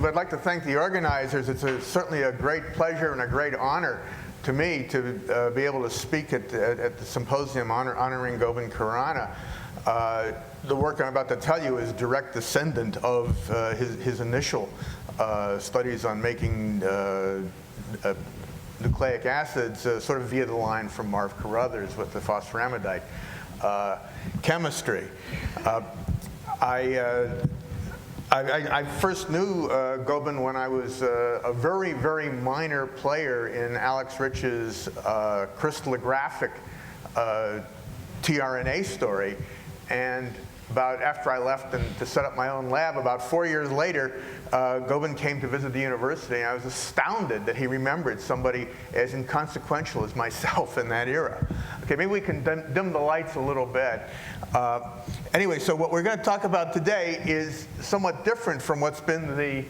I'd like to thank the organizers. It's certainly a great pleasure and a great honor to me to be able to speak at the symposium honoring Govind Khurana. The work I'm about to tell you is direct descendant of his initial studies on making nucleic acids sort of via the line from Marv Carruthers with the phosphoramidite chemistry. I first knew Govind when I was a very, very minor player in Alex Rich's crystallographic tRNA story. And about after I left to set up my own lab, about 4 years later, Govind came to visit the university, and I was astounded that he remembered somebody as inconsequential as myself in that era. Okay, maybe we can dim the lights a little bit. Anyway, so what we're going to talk about today is somewhat different from what's been the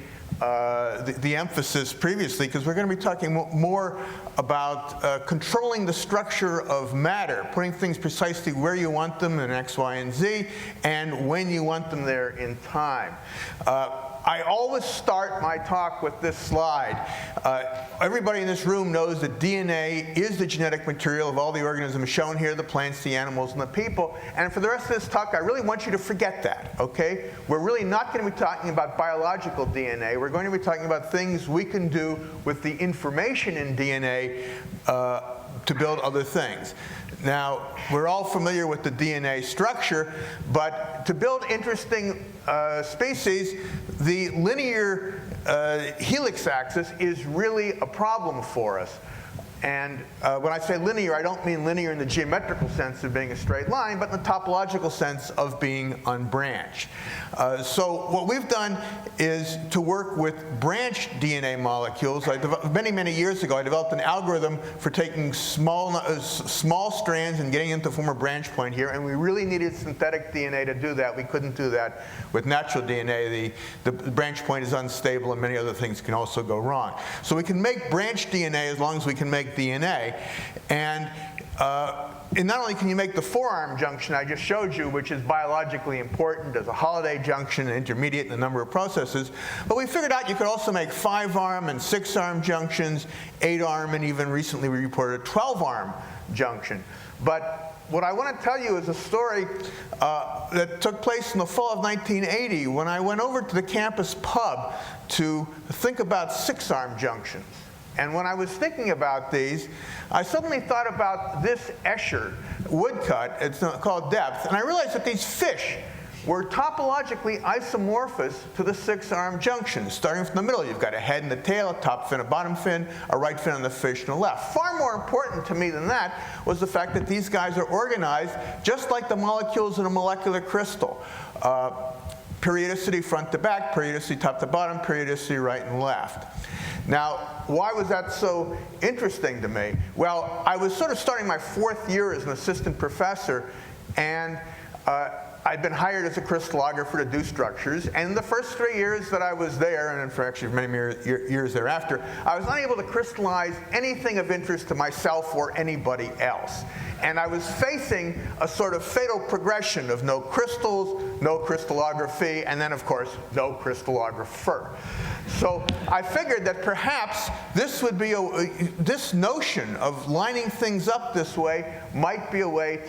emphasis previously, because we're going to be talking more about controlling the structure of matter, putting things precisely where you want them in X, Y, and Z, and when you want them there in time. I always start my talk with this slide. Everybody in this room knows that DNA is the genetic material of all the organisms shown here, the plants, the animals, and the people. And for the rest of this talk, I really want you to forget that, okay? We're really not going to be talking about biological DNA. We're going to be talking about things we can do with the information in DNA to build other things. Now, we're all familiar with the DNA structure, but to build interesting species, the linear helix axis is really a problem for us. And when I say linear, I don't mean linear in the geometrical sense of being a straight line, but in the topological sense of being unbranched. So what we've done is to work with branched DNA molecules. Many, many years ago, I developed an algorithm for taking small strands and getting them to form a branch point here, and we really needed synthetic DNA to do that. We couldn't do that with natural DNA. The branch point is unstable, and many other things can also go wrong. So we can make branched DNA as long as we can make DNA. And not only can you make the 4-arm junction I just showed you, which is biologically important as a holiday junction, intermediate in a number of processes, but we figured out you could also make 5-arm and 6-arm junctions, 8-arm, and even recently we reported a 12-arm junction. But what I want to tell you is a story that took place in the fall of 1980 when I went over to the campus pub to think about 6-arm junctions. And when I was thinking about these, I suddenly thought about this Escher woodcut. It's called depth. And I realized that these fish were topologically isomorphous to the 6-arm junctions. Starting from the middle, you've got a head and a tail, a top fin, a bottom fin, a right fin on the fish and the left. Far more important to me than that was the fact that these guys are organized just like the molecules in a molecular crystal. Periodicity front to back, periodicity top to bottom, periodicity right and left. Now, why was that so interesting to me? Well, I was sort of starting my 4th year as an assistant professor, and I'd been hired as a crystallographer to do structures. And the first 3 years that I was there, and for actually many years thereafter, I was unable to crystallize anything of interest to myself or anybody else. And I was facing a sort of fatal progression of no crystals, no crystallography, and then, of course, no crystallographer. So I figured that perhaps this would be this notion of lining things up this way might be a way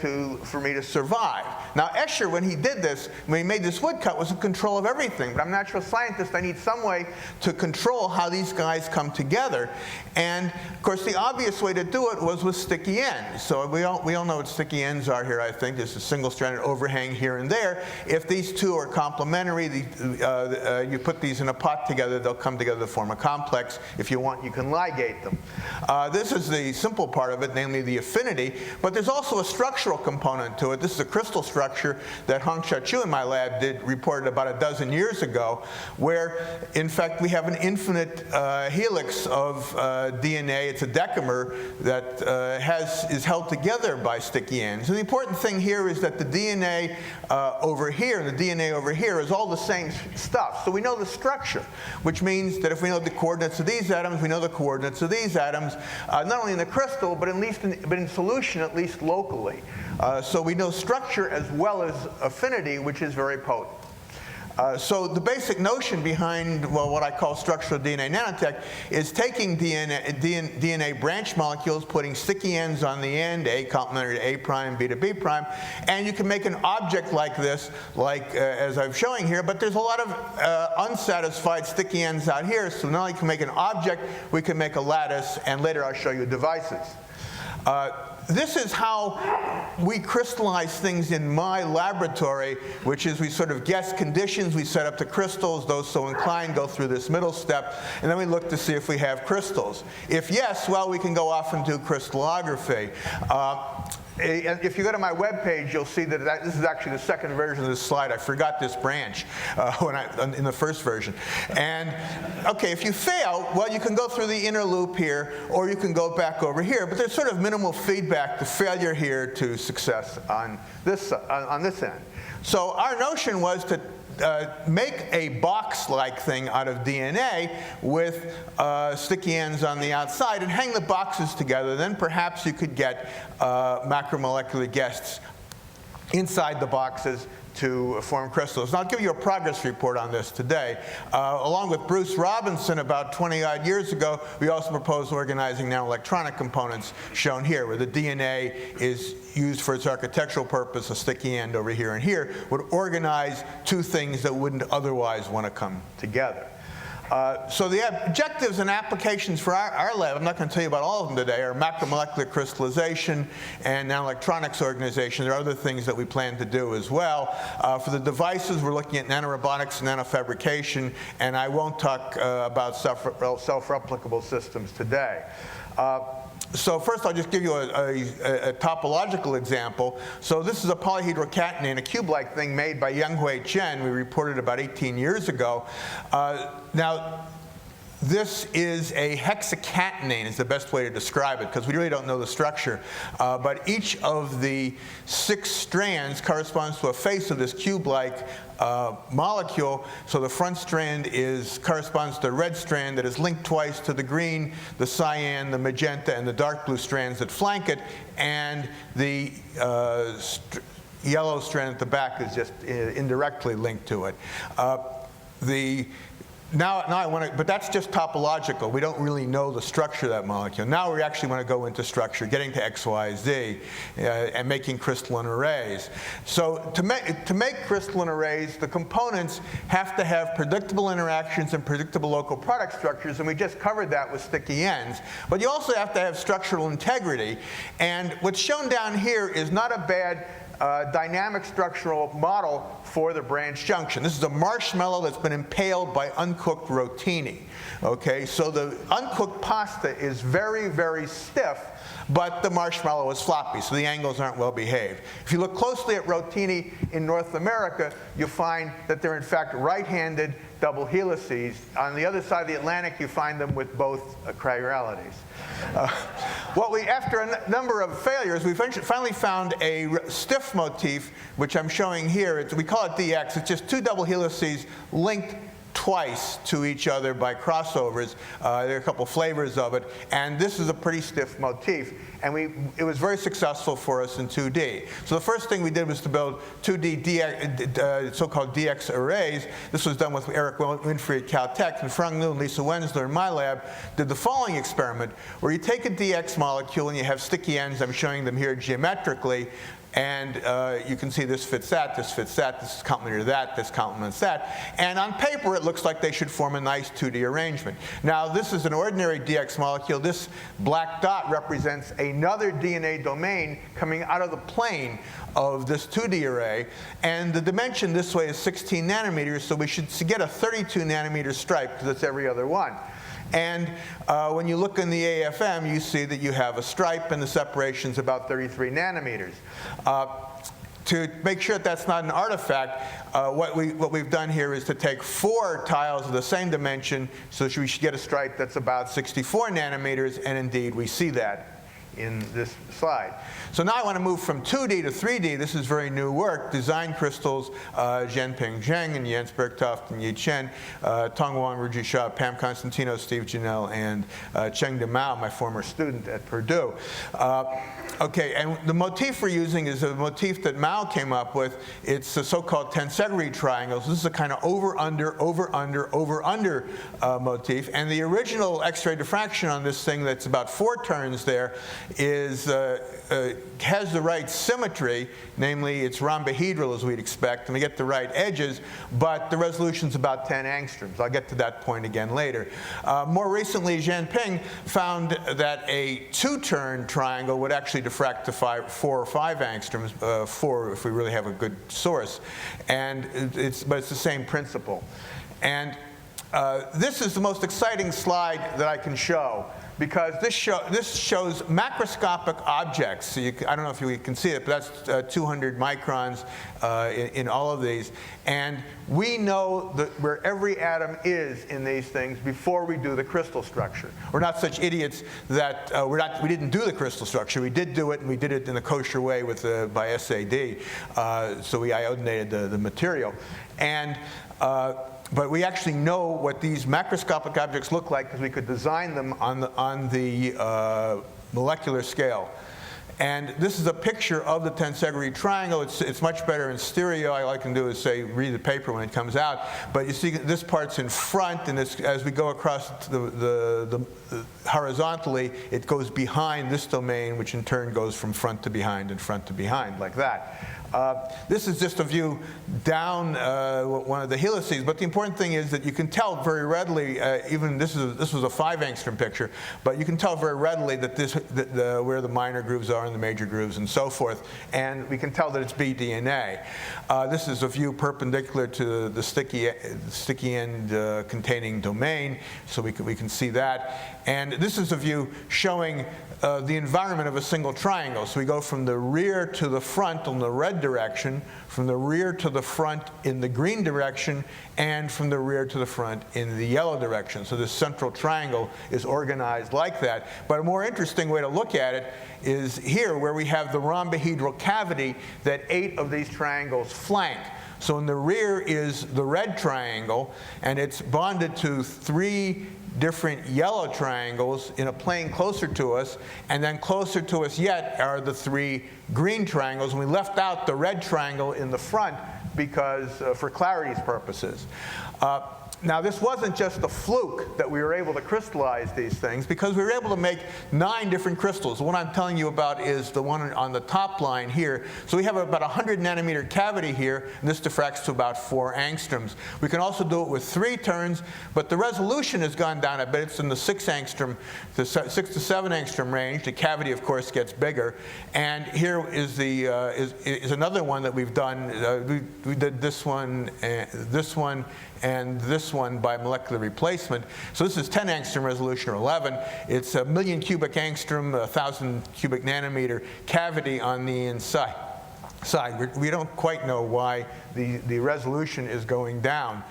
for me to survive. Now, Escher, when he did this, when he made this woodcut, was in control of everything. But I'm a natural scientist. I need some way to control how these guys come together. And, of course, the obvious way to do it was with sticky ends. So we all know what sticky ends are here, I think. There's a single-stranded overhang here and there. If these two are complementary, you put these in a pot together, they'll come together to form a complex. If you want, you can ligate them. This is the simple part of it, namely the affinity. But there's also a structural component to it. This is a crystal structure that Hong-Chia Chu in my lab reported about a dozen years ago, where, in fact, we have an infinite helix of DNA. It's a decamer that is held together by sticky ends. And the important thing here is that the DNA over here and the DNA over here is all the same stuff. So we know the structure, which means that if we know the coordinates of these atoms, we know the coordinates of these atoms, not only in the crystal, but in solution, at least locally. So we know structure as well as affinity, which is very potent. So the basic notion behind, well, what I call structural DNA nanotech is taking DNA branch molecules, putting sticky ends on the end, A complementary to A prime, B to B prime, and you can make an object like this, like as I'm showing here, but there's a lot of unsatisfied sticky ends out here, so not only can we make an object, we can make a lattice, and later I'll show you devices. This is how we crystallize things in my laboratory, which is we sort of guess conditions, we set up the crystals, those so inclined go through this middle step, and then we look to see if we have crystals. If yes, well, we can go off and do crystallography. If you go to my webpage, you'll see that this is actually the second version of this slide. I forgot this branch in the first version. And okay, if you fail, well, you can go through the inner loop here, or you can go back over here. But there's sort of minimal feedback to failure here to success on this end. So our notion was to make a box-like thing out of DNA with sticky ends on the outside and hang the boxes together. Then perhaps you could get macromolecular guests inside the boxes to form crystals. And I'll give you a progress report on this today. Along with Bruce Robinson about 20-odd years ago, we also proposed organizing nano-electronic components, shown here, where the DNA is used for its architectural purpose, a sticky end over here and here, would organize two things that wouldn't otherwise want to come together. So the objectives and applications for our lab, I'm not going to tell you about all of them today, are macromolecular crystallization and nanoelectronics organization. There are other things that we plan to do as well. For the devices, we're looking at nanorobotics and nanofabrication, and I won't talk about self-replicable systems today. So first, I'll just give you a topological example. So this is a polyhedral catenane, a cube-like thing made by Younghui Chen. We reported about 18 years ago. Now, this is a hexacatenane is the best way to describe it, because we really don't know the structure. But each of the 6 strands corresponds to a face of this cube-like molecule. So the front strand corresponds to the red strand that is linked twice to the green, the cyan, the magenta, and the dark blue strands that flank it. And the yellow strand at the back is just indirectly linked to it. Now I want to, but that's just topological. We don't really know the structure of that molecule. Now we actually want to go into structure, getting to X, Y, Z, and making crystalline arrays. So to make crystalline arrays, the components have to have predictable interactions and predictable local product structures, and we just covered that with sticky ends. But you also have to have structural integrity. And what's shown down here is not a bad dynamic structural model for the branch junction. This is a marshmallow that's been impaled by uncooked rotini. Okay, so the uncooked pasta is very, very stiff, but the marshmallow is floppy, so the angles aren't well behaved. If you look closely at rotini in North America, you'll find that they're in fact right-handed double helices. On the other side of the Atlantic, you find them with both chiralities. After a number of failures, we finally found a stiff motif, which I'm showing here. We call it DX. It's just 2 double helices linked twice to each other by crossovers. There are a couple flavors of it, and this is a pretty stiff motif. And it was very successful for us in 2D. So the first thing we did was to build 2D so-called DX arrays. This was done with Eric Winfrey at Caltech, and Frank Liu and Lisa Wenzler in my lab did the following experiment, where you take a DX molecule and you have sticky ends. I'm showing them here geometrically. And you can see this fits that, this fits that, this is complementary to that, this complements that. And on paper, it looks like they should form a nice 2D arrangement. Now, this is an ordinary DX molecule. This black dot represents another DNA domain coming out of the plane of this 2D array. And the dimension this way is 16 nanometers, so we should get a 32 nanometer stripe, because it's every other one. And when you look in the AFM, you see that you have a stripe, and the separation is about 33 nanometers. To make sure that that's not an artifact, what we've done here is to take 4 tiles of the same dimension, so we should get a stripe that's about 64 nanometers, and indeed we see that in this slide. So now I want to move from 2D to 3D. This is very new work. Design crystals, Zhenping Zheng and Jens Bergtoft and Yi Chen, Tong Wang, Ruji Shah, Pam Constantino, Steve Janelle, and Cheng De Mao, my former student at Purdue. Okay, and the motif we're using is a motif that Mao came up with. It's the so-called Tensegrity triangles. This is a kind of over-under motif. And the original X-ray diffraction on this thing that's about 4 turns there is has the right symmetry, namely it's rhombohedral as we'd expect, and we get the right edges, but the resolution's about 10 angstroms. I'll get to that point again later. More recently, Zhenping found that a 2-turn triangle would actually diffract to 4 or 5 angstroms, 4 if we really have a good source, but it's the same principle. And this is the most exciting slide that I can show, because this shows macroscopic objects. So I don't know if you can see it, but that's 200 microns in all of these. And we know where every atom is in these things before we do the crystal structure. We're not such idiots that we didn't do the crystal structure. We did do it, and we did it in a kosher way by SAD. So we iodinated the material. And but we actually know what these macroscopic objects look like because we could design them on the molecular scale. And this is a picture of the Tensegrity triangle. It's much better in stereo. All I can do is say, read the paper when it comes out. But you see this part's in front, and as we go across the horizontally, it goes behind this domain, which in turn goes from front to behind and front to behind, like that. This is just a view down one of the helices, but the important thing is that you can tell very readily, even this was a 5 angstrom picture, but you can tell very readily that where the minor grooves are and the major grooves and so forth, and we can tell that it's bDNA. This is a view perpendicular to the sticky end containing domain, so we can see that. And this is a view showing the environment of a single triangle. So we go from the rear to the front in the red direction, from the rear to the front in the green direction, and from the rear to the front in the yellow direction. So this central triangle is organized like that. But a more interesting way to look at it is here, where we have the rhombohedral cavity that 8 of these triangles flank. So in the rear is the red triangle, and it's bonded to 3 different yellow triangles in a plane closer to us, and then closer to us yet are the 3 green triangles. And we left out the red triangle in the front because for clarity's purposes. Now, this wasn't just a fluke that we were able to crystallize these things, because we were able to make 9 different crystals. The one I'm telling you about is the one on the top line here. So we have about 100 nanometer cavity here, and this diffracts to about 4 angstroms. We can also do it with 3 turns, but the resolution has gone down a bit. It's in the 6 to 7 angstrom range. The cavity, of course, gets bigger. And here is another one that we've done. We did this one, and this one by molecular replacement. So this is 10 angstrom resolution, or 11. It's a 1,000,000 cubic angstrom, 1,000 cubic nanometer cavity on the inside. We don't quite know why the resolution is going down.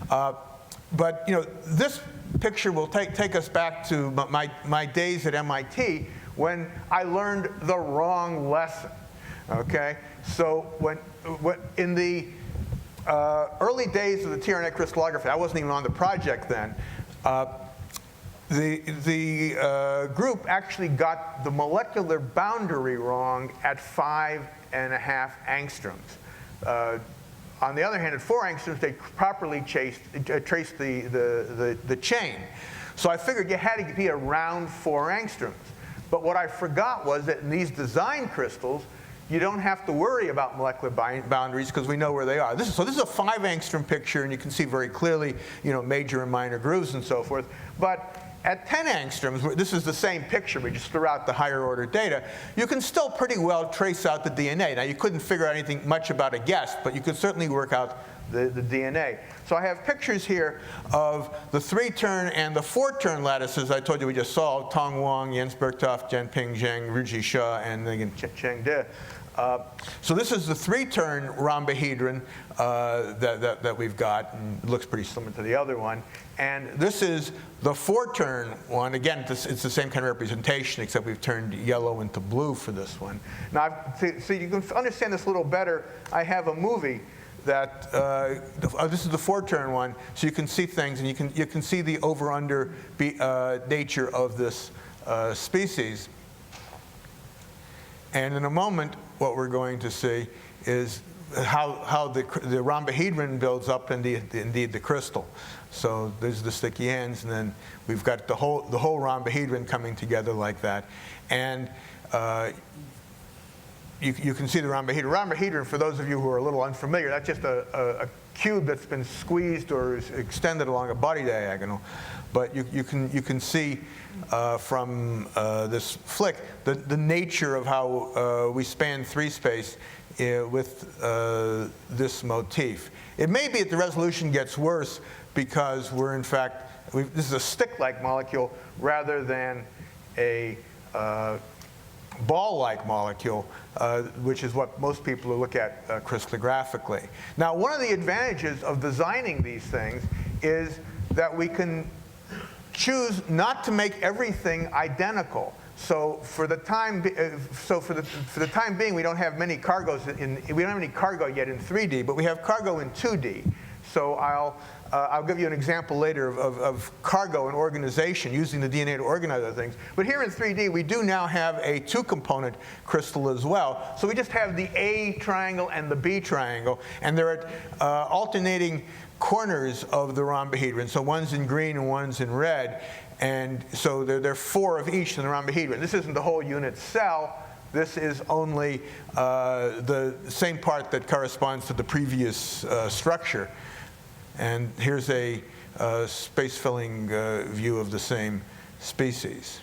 But this picture will take us back to my days at MIT, when I learned the wrong lesson. Okay, so in the early days of the TRNet crystallography, I wasn't even on the project then, the group actually got the molecular boundary wrong at 5.5 angstroms. On the other hand, at 4 angstroms, they properly traced the chain. So I figured you had to be around 4 angstroms. But what I forgot was that in these design crystals, you don't have to worry about molecular boundaries because we know where they are. So this is a 5 angstrom picture, and you can see very clearly, major and minor grooves and so forth. But at 10 angstroms, this is the same picture, we just threw out the higher order data, you can still pretty well trace out the DNA. Now, you couldn't figure out anything much about a guest, but you could certainly work out the DNA. So I have pictures here of the 3-turn and the 4-turn lattices I told you we just solved: Tong Wang, Jens Bergtoft, Zhenping Zheng, Ruji Shah, and again Cheng De. So this is the 3-turn rhombohedron that we've got, and it looks pretty similar to the other one. And this is the 4-turn one. Again, it's the same kind of representation, except we've turned yellow into blue for this one. Now, so you can understand this a little better, I have a movie that, this is the 4-turn one, so you can see things, and you can see the over-under nature of this species. And in a moment, what we're going to see is how the rhombohedron builds up indeed the crystal. So there's the sticky ends, and then we've got the whole rhombohedron coming together like that. And you can see the rhombohedron. Rhombohedron, for those of you who are a little unfamiliar, that's just a cube that's been squeezed or is extended along a body diagonal. But you can see from this flick the nature of how we span 3 space with this motif. It may be that the resolution gets worse because we're in fact, this is a stick-like molecule rather than a ball-like molecule, which is what most people look at crystallographically. Now, one of the advantages of designing these things is that we can choose not to make everything identical. So for the time being, we don't have many cargos we don't have any cargo yet in 3D, but we have cargo in 2D. So I'll give you an example later of cargo and organization, using the DNA to organize other things. But here in 3D, we do now have a 2-component crystal as well. So we just have the A triangle and the B triangle, and they're at alternating corners of the rhombohedron. So one's in green and one's in red. And so there are 4 of each in the rhombohedron. This isn't the whole unit cell. This is only the same part that corresponds to the previous structure. And here's a space-filling view of the same species.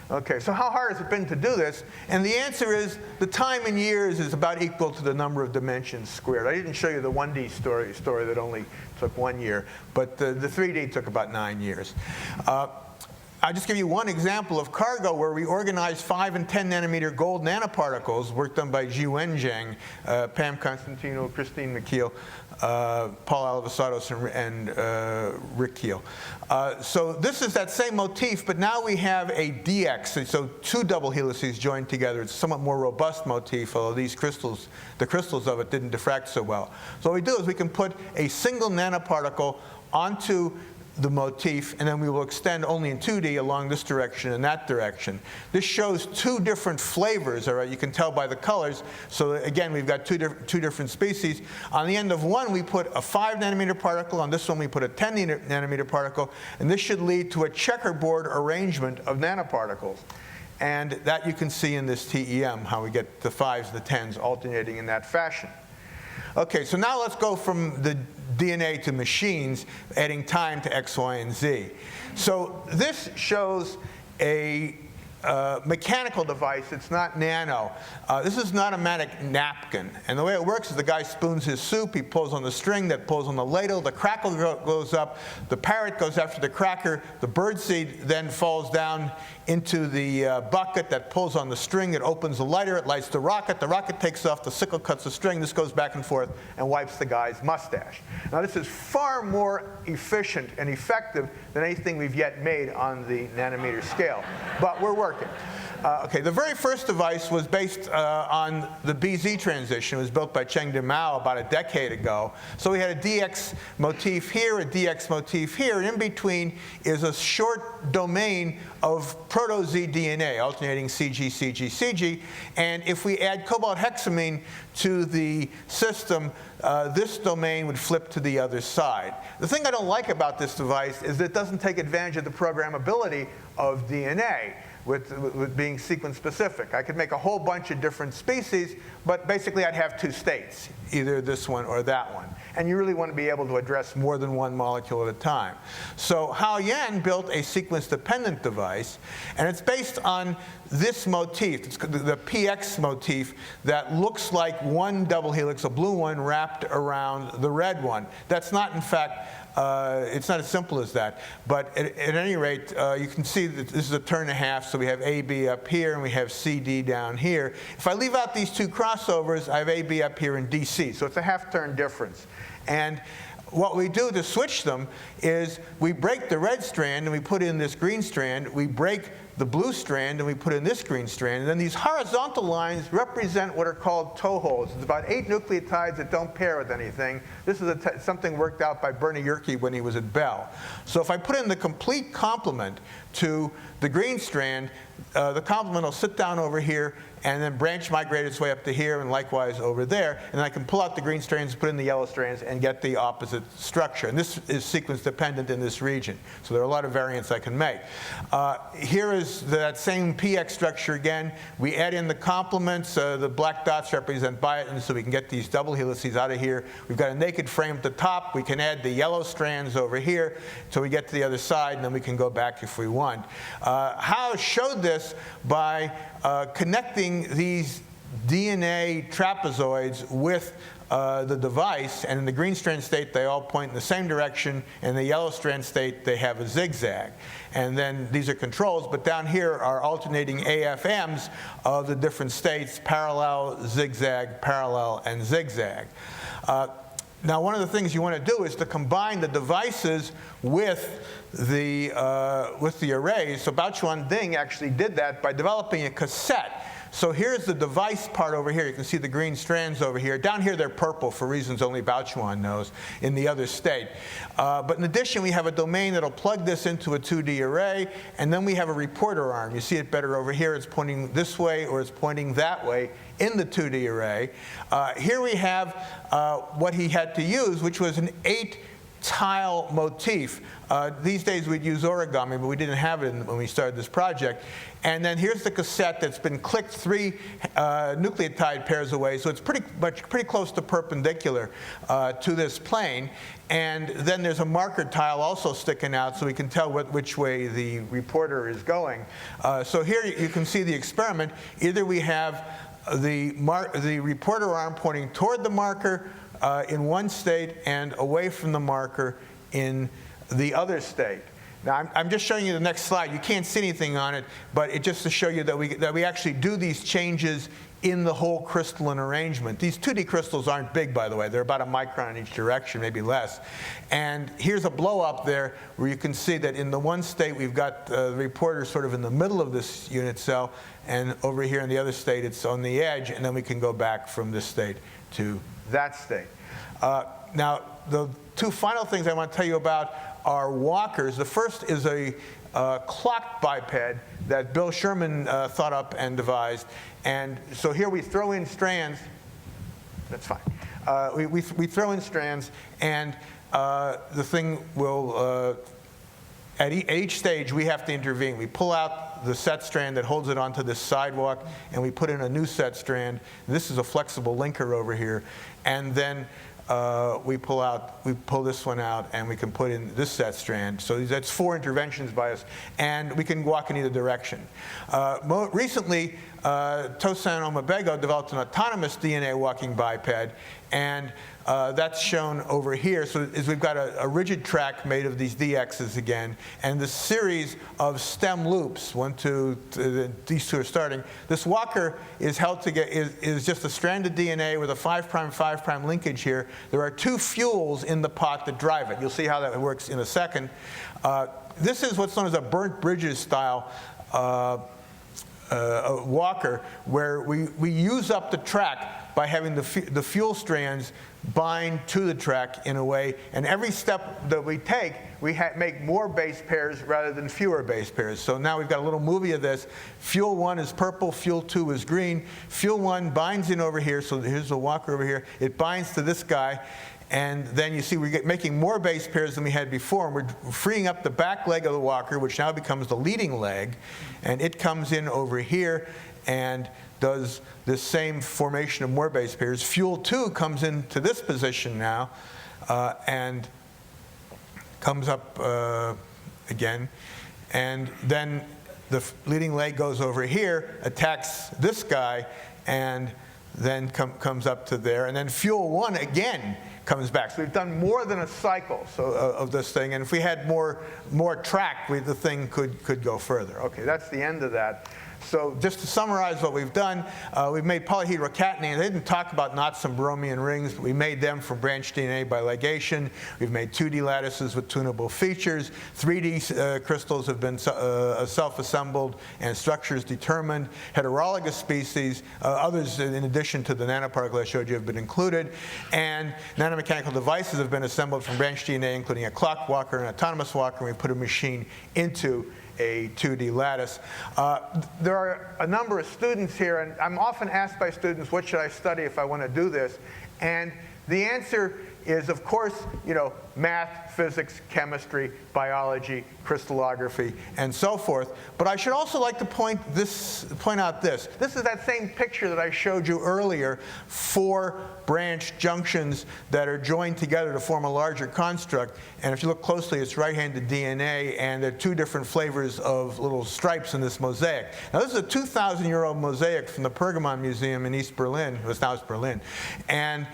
Okay, so how hard has it been to do this? And the answer is the time in years is about equal to the number of dimensions squared. I didn't show you the 1D story that only took 1 year, but the 3D took about 9 years. I'll just give you one example of cargo where we organized 5 and 10 nanometer gold nanoparticles, work done by Jiwen Zhang, Pam Constantino, Christine McKeel, Paul Alvasatos, and Rick Keel. So this is that same motif, but now we have a DX, so 2 double helices joined together. It's a somewhat more robust motif, although these crystals, the crystals of it didn't diffract so well. So what we do is we can put a single nanoparticle onto the motif, and then we will extend only in 2D along this direction and that direction. This shows 2 different flavors, all right? You can tell by the colors. So again, we've got two different species. On the end of one, we put a 5 nanometer particle. On this one, we put a 10 nanometer particle. And this should lead to a checkerboard arrangement of nanoparticles. And that you can see in this TEM, how we get the 5s and the 10s alternating in that fashion. Okay, so now let's go from the DNA to machines, adding time to X, Y, and Z. So this shows a mechanical device. It's not nano. This is an automatic napkin. And the way it works is the guy spoons his soup. He pulls on the string that pulls on the ladle. The crackle goes up. The parrot goes after the cracker. The birdseed then falls down into the bucket that pulls on the string. It opens the lighter. It lights the rocket. The rocket takes off. The sickle cuts the string. This goes back and forth and wipes the guy's mustache. Now, this is far more efficient and effective than anything we've yet made on the nanometer scale. But we're working. Okay, the very first device was based on the BZ transition. It was built by Chengde Mao about a decade ago. So we had a DX motif here, a DX motif here, and in between is a short domain of proto-Z DNA, alternating CG, CG, CG. And if we add cobalt hexamine to the system, this domain would flip to the other side. The thing I don't like about this device is that it doesn't take advantage of the programmability of DNA. With being sequence specific. I could make a whole bunch of different species, but basically I'd have 2 states, either this one or that one. and you really want to be able to address more than one molecule at a time. So Hao Yan built a sequence-dependent device, and it's based on this motif. It's the PX motif that looks like one double helix, a blue one, wrapped around the red one. That's not, in fact, it's not as simple as that. But at any rate, you can see that this is a turn and a half, so we have AB up here and we have CD down here. If I leave out these two crossovers, I have AB up here and DC, so it's a half-turn difference. And what we do to switch them is we break the red strand and we put in this green strand. We break the blue strand and we put in this green strand. And then these horizontal lines represent what are called toe holds. It's about 8 nucleotides that don't pair with anything. This is something worked out by Bernie Yerke when he was at Bell. So if I put in the complete complement to the green strand, the complement will sit down over here and then branch migrate its way up to here and likewise over there. And I can pull out the green strands, put in the yellow strands, and get the opposite structure. And this is sequence dependent in this region. So there are a lot of variants I can make. Here is that same PX structure again. We add in the complements. The black dots represent Biochemistry, so we can get these double helices out of here. We've got a naked frame at the top. We can add the yellow strands over here so we get to the other side, and then we can go back if we want. Hao showed this by connecting these DNA trapezoids with the device, and in the green strand state they all point in the same direction, and in the yellow strand state they have a zigzag. And then these are controls, but down here are alternating AFMs of the different states: parallel, zigzag, parallel, and zigzag. Now, one of the things you want to do is to combine the devices with the arrays. So Baochuan Ding actually did that by developing a cassette. So here's the device part over here. You can see the green strands over here. Down here they're purple for reasons only Baochuan knows in the other state. But in addition, we have a domain that'll plug this into a 2D array, and then we have a reporter arm. You see it better over here. It's pointing this way or it's pointing that way in the 2D array. Here we have what he had to use, which was an 8-tile motif. These days we'd use origami, but we didn't have it when we started this project. And then here's the cassette that's been clicked 3 nucleotide pairs away, so it's pretty close to perpendicular to this plane. And then there's a marker tile also sticking out, so we can tell which way the reporter is going. So here you can see the experiment. Either we have the reporter arm pointing toward the marker in one state and away from the marker in the other state. Now, I'm just showing you the next slide. You can't see anything on it, but it's just to show you that we actually do these changes in the whole crystalline arrangement. These 2D crystals aren't big, by the way. They're about a micron in each direction, maybe less. And here's a blow up there where you can see that in the one state we've got the reporter sort of in the middle of this unit cell, and over here in the other state it's on the edge, and then we can go back from this state to that state. Now, the 2 final things I want to tell you about are walkers. The first is a clocked biped that Bill Sherman thought up and devised. And so here we throw in strands. That's fine. We throw in strands, and the thing will, at each stage, we have to intervene. We pull out the set strand that holds it onto this sidewalk, and we put in a new set strand. This is a flexible linker over here. And then we pull this one out, and we can put in this set strand. So that's 4 interventions by us, and we can walk in either direction. Recently, Tosan Omabego developed an autonomous DNA walking biped, and that's shown over here. So we've got a rigid track made of these DXs again, and this series of stem loops. 1, 2, these 2 are starting. This walker is held together, is just a strand of DNA with a 5' 5' linkage here. There are 2 fuels in the pot that drive it. You'll see how that works in a second. This is what's known as a burnt bridges style walker, where we use up the track by having the fuel strands bind to the track in a way, and every step that we take, we make more base pairs rather than fewer base pairs. So now we've got a little movie of this. Fuel 1 is purple, fuel 2 is green. Fuel 1 binds in over here, so here's the walker over here. It binds to this guy, and then you see we're making more base pairs than we had before, and we're freeing up the back leg of the walker, which now becomes the leading leg, and it comes in over here and does this same formation of more base pairs. Fuel 2 comes into this position now, and comes up again, and then the leading leg goes over here, attacks this guy, and then comes up to there, and then fuel 1 again comes back. So we've done more than a cycle of this thing, and if we had more track, the thing could go further. Okay, that's the end of that. So just to summarize what we've done, we've made polyhedral catenanes. They didn't talk about knots and bromium rings, but we made them from branched DNA by ligation. We've made 2D lattices with tunable features. 3D crystals have been self-assembled and structures determined. Heterologous species, others in addition to the nanoparticle I showed you have been included. And nanomechanical devices have been assembled from branched DNA, including a clock walker and an autonomous walker, and we put a machine into a 2D lattice. There are a number of students here, and I'm often asked by students, what should I study if I want to do this? And the answer is, of course, math, physics, chemistry, biology, crystallography, and so forth. But I should also like to point out this. This is that same picture that I showed you earlier, 4 branched junctions that are joined together to form a larger construct. And if you look closely, it's right-handed DNA, and there are 2 different flavors of little stripes in this mosaic. Now, this is a 2,000-year-old mosaic from the Pergamon Museum in East Berlin. Now it's Berlin. And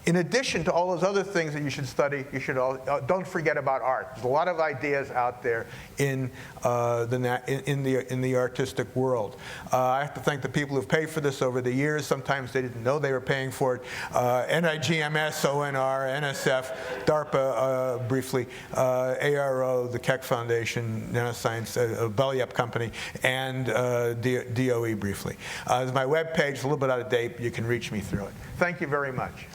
in addition to all those other things that you should study, you should don't forget about art. There's a lot of ideas out there in the artistic world. I have to thank the people who've paid for this over the years. Sometimes they didn't know they were paying for it. NIGMS, ONR, NSF, DARPA briefly, ARO, the Keck Foundation, Nanoscience, Belyep Company, and DOE briefly. There's my web page, a little bit out of date, but you can reach me through it. Thank you very much.